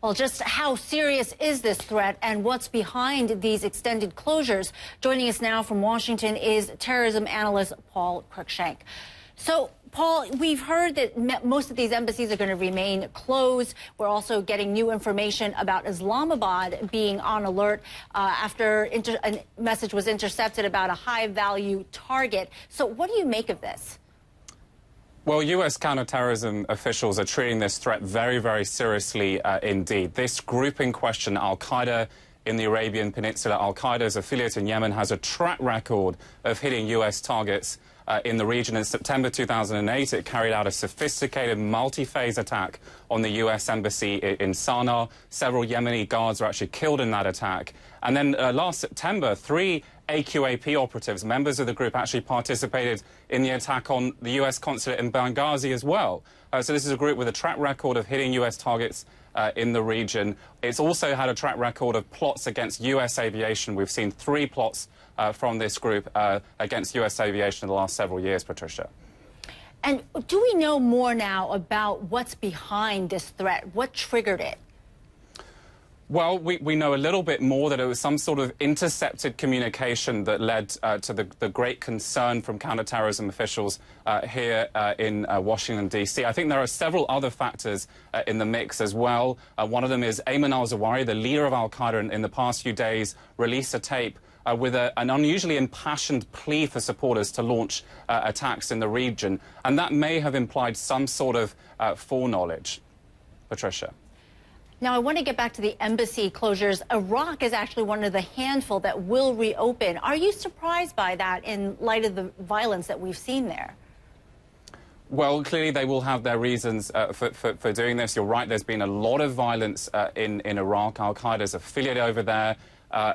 Well, just how serious is this threat and what's behind these extended closures? Joining us now from Washington is terrorism analyst Paul Cruikshank. So, Paul, we've heard that most of these embassies are going to remain closed. We're also getting new information about Islamabad being on alert after a message was intercepted about a high-value target. So what do you make of this? Well, U.S. counterterrorism officials are treating this threat very, very seriously indeed. This group in question, Al-Qaeda in the Arabian Peninsula, Al-Qaeda's affiliate in Yemen, has a track record of hitting U.S. targets in the region. In September 2008, it carried out a sophisticated multi-phase attack on the U.S. embassy in Sana'a. Several Yemeni guards were actually killed in that attack. And then last September, 3 AQAP operatives, members of the group, actually participated in the attack on the U.S. consulate in Benghazi as well. So this is a group with a track record of hitting U.S. targets in the region. It's also had a track record of plots against U.S. aviation. We've seen 3 plots from this group against U.S. aviation in the last several years, Patricia. And do we know more now about what's behind this threat? What triggered it? Well, we know a little bit more, that it was some sort of intercepted communication that led to the great concern from counterterrorism officials here in Washington, D.C. I think there are several other factors in the mix as well. One of them is Ayman al-Zawahiri, the leader of al-Qaeda, in the past few days released a tape with an unusually impassioned plea for supporters to launch attacks in the region. And that may have implied some sort of foreknowledge. Patricia. Now, I want to get back to the embassy closures. Iraq is actually one of the handful that will reopen. Are you surprised by that in light of the violence that we've seen there? Well, clearly they will have their reasons for doing this. You're right, there's been a lot of violence in Iraq. Al-Qaeda's affiliate over there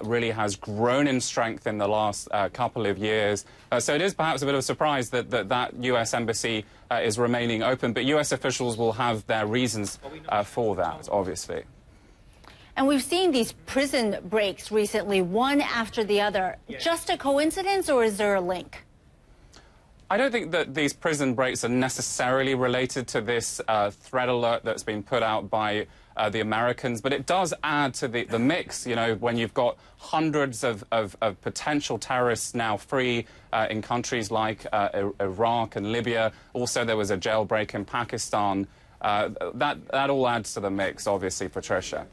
really has grown in strength in the last couple of years. So it is perhaps a bit of a surprise that U.S. embassy is remaining open, but U.S. officials will have their reasons for that, obviously. And we've seen these prison breaks recently, one after the other. Just a coincidence, or is there a link? I don't think that these prison breaks are necessarily related to this threat alert that's been put out by the Americans, but it does add to the mix, you know, when you've got hundreds of potential terrorists now free in countries like Iraq and Libya. Also, there was a jailbreak in Pakistan. That all adds to the mix, obviously, Patricia.